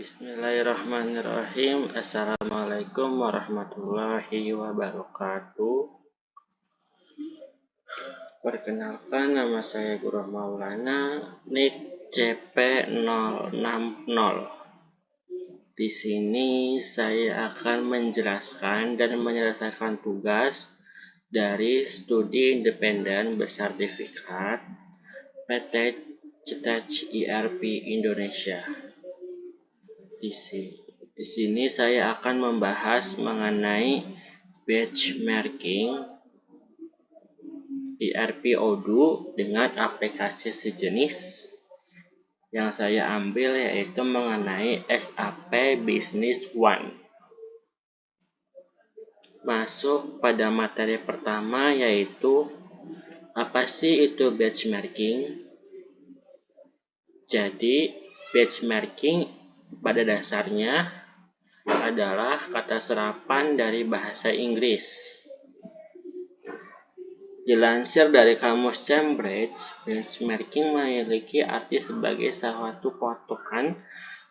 Bismillahirrahmanirrahim. Assalamualaikum warahmatullahi wabarakatuh. Perkenalkan, nama saya Guru Maulana, NIK CP060. Di sini saya akan menjelaskan dan menyelesaikan tugas dari studi independen bersertifikat PT CTEC ERP Indonesia. Di sini saya akan membahas mengenai benchmarking ERP Odoo dengan aplikasi sejenis. Yang saya ambil yaitu mengenai SAP Business One. Masuk pada materi pertama, yaitu apa sih itu benchmarking? Jadi benchmarking pada dasarnya adalah kata serapan dari bahasa Inggris. Dilansir dari kamus Cambridge, benchmarking memiliki arti sebagai suatu patokan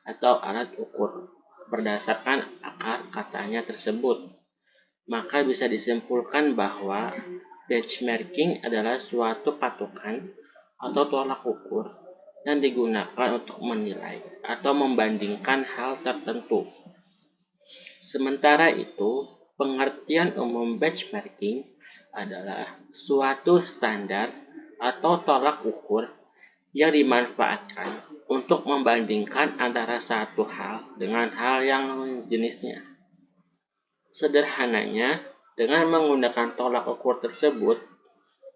atau alat ukur. Berdasarkan akar katanya tersebut, maka bisa disimpulkan bahwa benchmarking adalah suatu patokan atau tolak ukur yang digunakan untuk menilai atau membandingkan hal tertentu. Sementara itu, pengertian umum benchmarking adalah suatu standar atau tolak ukur yang dimanfaatkan untuk membandingkan antara satu hal dengan hal yang jenisnya. Sederhananya, dengan menggunakan tolak ukur tersebut,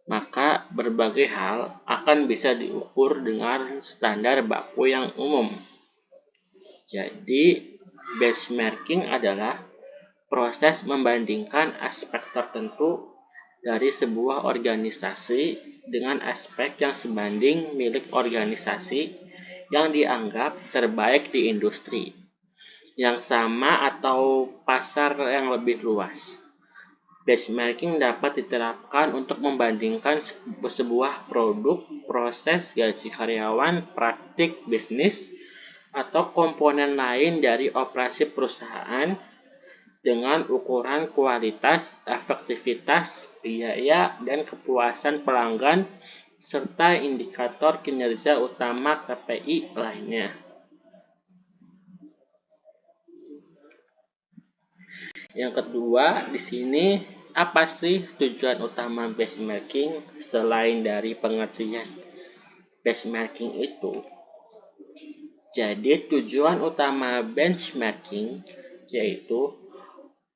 maka berbagai hal akan bisa diukur dengan standar baku yang umum. Jadi, benchmarking adalah proses membandingkan aspek tertentu dari sebuah organisasi dengan aspek yang sebanding milik organisasi yang dianggap terbaik di industri yang sama atau pasar yang lebih luas. Benchmarking dapat diterapkan untuk membandingkan sebuah produk, proses, gaji karyawan, praktik bisnis, atau komponen lain dari operasi perusahaan dengan ukuran kualitas, efektivitas, biaya, dan kepuasan pelanggan, serta indikator kinerja utama KPI lainnya. Yang kedua, di sini apa sih tujuan utama benchmarking selain dari pengertian benchmarking itu? Jadi tujuan utama benchmarking yaitu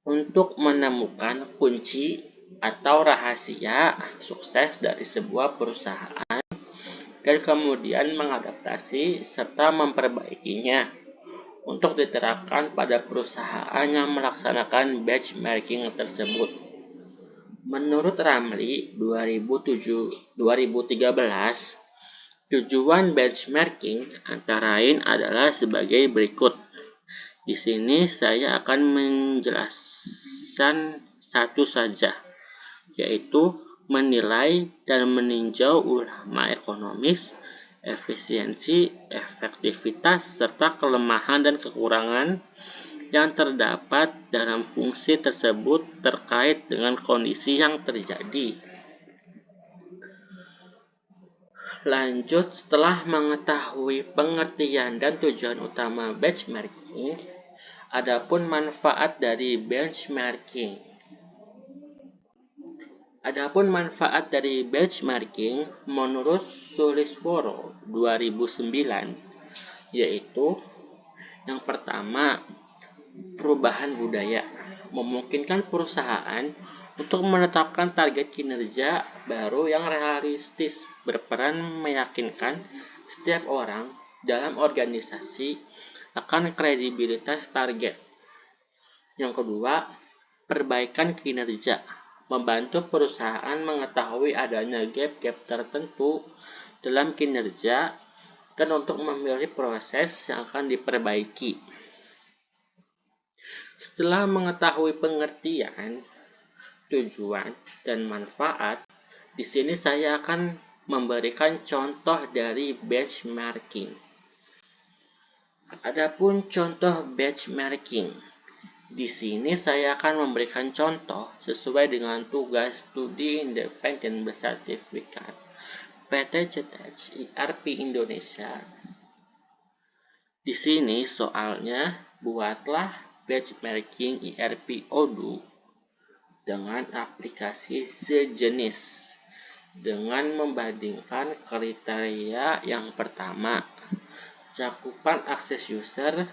untuk menemukan kunci atau rahasia sukses dari sebuah perusahaan dan kemudian mengadaptasi serta memperbaikinya untuk diterapkan pada perusahaan yang melaksanakan benchmarking tersebut. Menurut Ramli 2013, tujuan benchmarking antara lain adalah sebagai berikut. Di sini saya akan menjelaskan satu saja, yaitu menilai dan meninjau ulama ekonomis, efisiensi, efektivitas, serta kelemahan dan kekurangan yang terdapat dalam fungsi tersebut terkait dengan kondisi yang terjadi. Lanjut, setelah mengetahui pengertian dan tujuan utama benchmarking, adapun manfaat dari benchmarking. Adapun manfaat dari benchmarking menurut Sulisworo 2009 yaitu yang pertama, perubahan budaya memungkinkan perusahaan untuk menetapkan target kinerja baru yang realistis, berperan meyakinkan setiap orang dalam organisasi akan kredibilitas target. Yang kedua, perbaikan kinerja membantu perusahaan mengetahui adanya gap-gap tertentu dalam kinerja dan untuk memilih proses yang akan diperbaiki. Setelah mengetahui pengertian, tujuan, dan manfaat, di sini saya akan memberikan contoh dari benchmarking. Adapun contoh benchmarking. Di sini saya akan memberikan contoh sesuai dengan tugas studi independen bersertifikat PT CTEC IRP Indonesia. Di sini soalnya, buatlah benchmarking IRP Odoo dengan aplikasi sejenis dengan membandingkan kriteria yang pertama, cakupan akses user,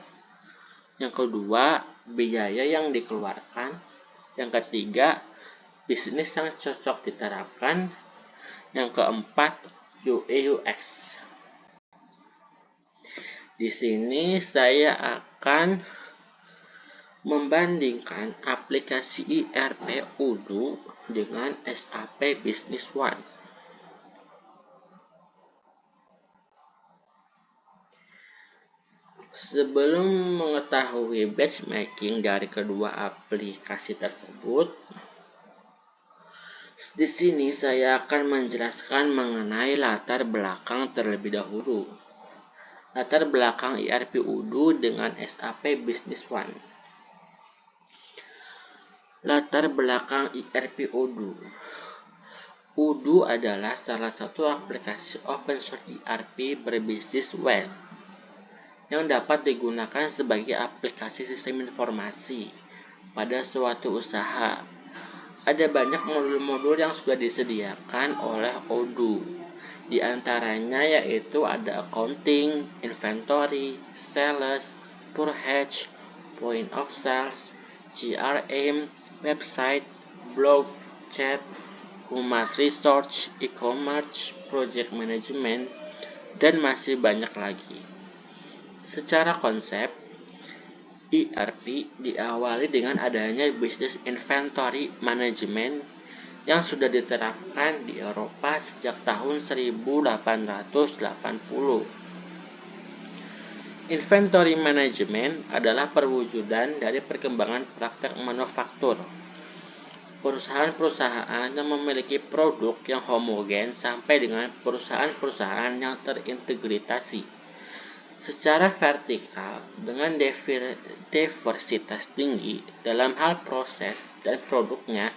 yang kedua, biaya yang dikeluarkan, yang ketiga, bisnis yang cocok diterapkan, yang keempat, UI UX. Di sini saya akan membandingkan aplikasi IRP Odoo dengan SAP Business One. Sebelum mengetahui benchmarking dari kedua aplikasi tersebut, di sini saya akan menjelaskan mengenai latar belakang terlebih dahulu. Latar belakang IRP Odoo dengan SAP Business One. Latar belakang IRP Odoo. Odoo adalah salah satu aplikasi open source IRP berbasis web yang dapat digunakan sebagai aplikasi sistem informasi pada suatu usaha. Ada banyak modul-modul yang sudah disediakan oleh Odoo. Di antaranya yaitu ada accounting, inventory, sales, purchase, point of sales, CRM, website, blog, chat, human research, e-commerce, project management, dan masih banyak lagi. Secara konsep, IRP diawali dengan adanya Business Inventory Management yang sudah diterapkan di Eropa sejak tahun 1880. Inventory Management adalah perwujudan dari perkembangan praktek manufaktur. Perusahaan-perusahaan yang memiliki produk yang homogen sampai dengan perusahaan-perusahaan yang terintegrasi secara vertikal dengan diversitas tinggi dalam hal proses dan produknya.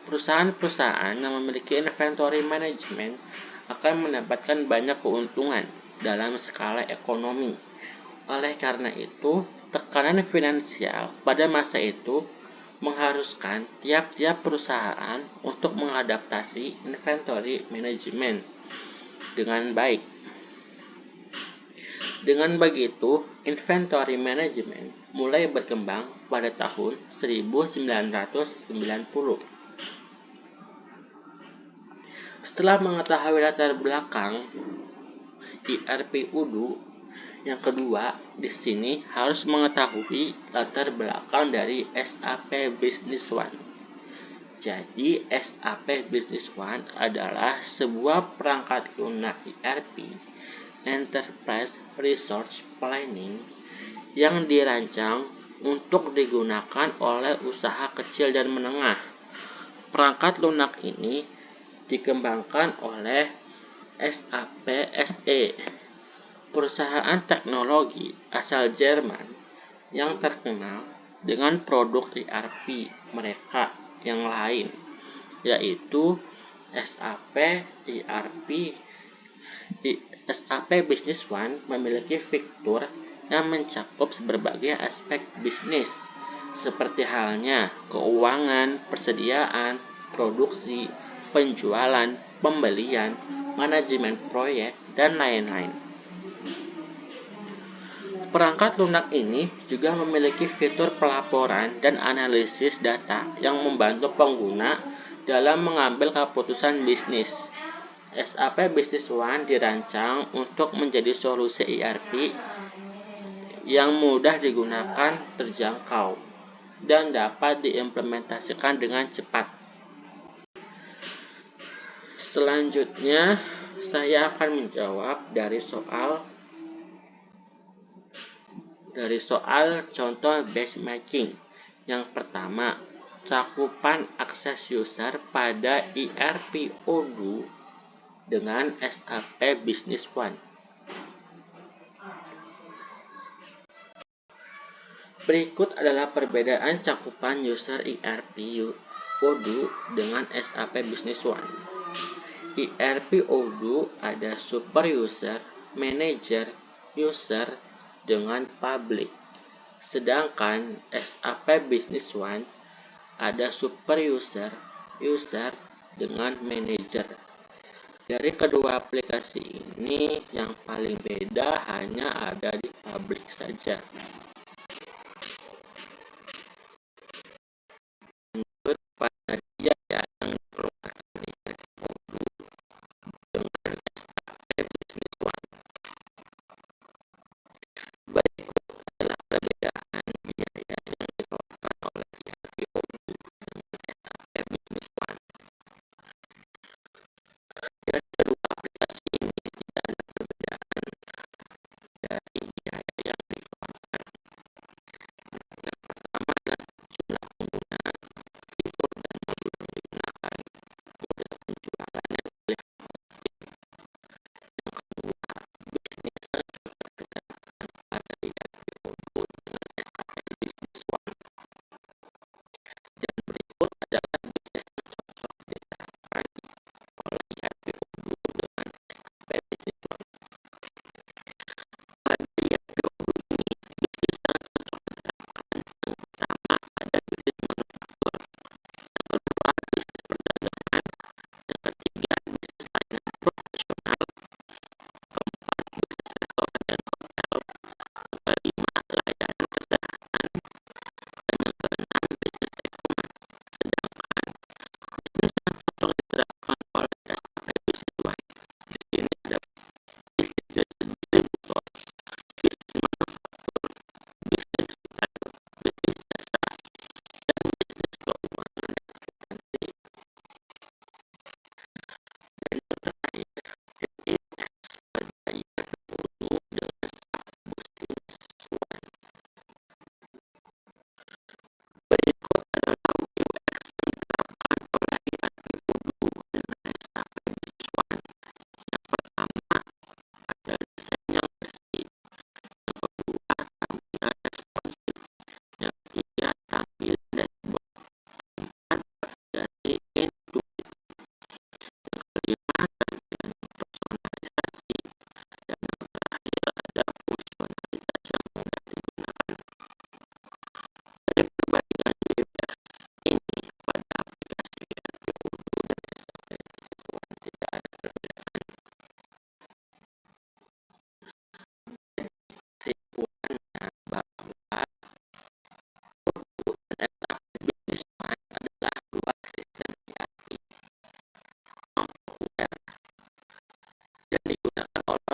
Perusahaan-perusahaan yang memiliki inventory management akan mendapatkan banyak keuntungan dalam skala ekonomi. Oleh karena itu, tekanan finansial pada masa itu mengharuskan tiap-tiap perusahaan untuk mengadaptasi inventory management dengan baik. Dengan begitu, inventory management mulai berkembang pada tahun 1990. Setelah mengetahui latar belakang IRP Odoo, yang kedua di sini harus mengetahui latar belakang dari SAP Business One. Jadi, SAP Business One adalah sebuah perangkat lunak IRP Enterprise Resource Planning yang dirancang untuk digunakan oleh usaha kecil dan menengah. Perangkat lunak ini dikembangkan oleh SAP SE, perusahaan teknologi asal Jerman yang terkenal dengan produk IRP mereka yang lain, yaitu SAP Business One memiliki fitur yang mencakup berbagai aspek bisnis, seperti halnya keuangan, persediaan, produksi, penjualan, pembelian, manajemen proyek, dan lain-lain. Perangkat lunak ini juga memiliki fitur pelaporan dan analisis data yang membantu pengguna dalam mengambil keputusan bisnis. SAP Business One dirancang untuk menjadi solusi IRP yang mudah digunakan, terjangkau, dan dapat diimplementasikan dengan cepat. Selanjutnya, saya akan menjawab dari soal contoh benchmarking. Yang pertama, cakupan akses user pada IRP Odoo dengan SAP Business One. Berikut adalah perbedaan cakupan user ERP Odoo dengan SAP Business One. ERP Odoo ada super user, manager, user dengan public. Sedangkan SAP Business One ada super user, user dengan manager. Dari kedua aplikasi ini yang paling beda hanya ada di public saja. Menurut panitia yang diperlukan dengan SAP Business One. Berikut adalah perbedaan biaya yang dikeluarkan oleh ERP Odoo dengan SAP Business One. Dari kedua aplikasi ini tidak ada perbedaan dari biaya yang dikeluarkan. Yang pertama adalah jumlah pengguna, fitur dan modul yang digunakan, model penjualan yang terlihat positif. Yang kedua, bisnis cocok diterapkan pada ERP Odoo dengan SAP Business One. Dan berikut adalah bisnis yang cocok diterapkan oleh ERP Odoo dengan SAP Business One. Pada ERP Odoo ini, bisnis yang cocok diterapkan yang pertama ada bisnis manufaktur, yang kedua bisnis perdagangan, yang ketiga bisnis layanan profesional, keempat bisnis restoran dan hotel, yang kelima layanan kesehatan, dan yang keenam bisnis e-commerce. Sedangkan bisnis yang cocok diterapkan oleh SAP Business One di sini ada bisnis distributor, bisnis manufaktur, bisnis retail, bisnis jasa, dan bisnis keuangan dan akuntansi. Dan yang terakhir, UX pada ERP Odoo dengan SAP Business One. Berikut adalah UX yang diterapkan oleh ERP Odoo dengan SAP Business One. Yang pertama, ada desain yang bersih. Yang kedua, tampilan responsif. Yang ketiga, tampilan dashboard. Keempat, navigasi intuitif. Yang kelima, tampilan yang personalisasi. Dan yang terakhir, ada fungsionalitas yang mudah digunakan. Dari perbandingan UX ini pada aplikasi ERP Odoo dan SAP Business One tidak ada perbedaan. Kesimpulannya bahwa Odoo dan SAP Business One adalah dua sistem ERP yang populer dan digunakan oleh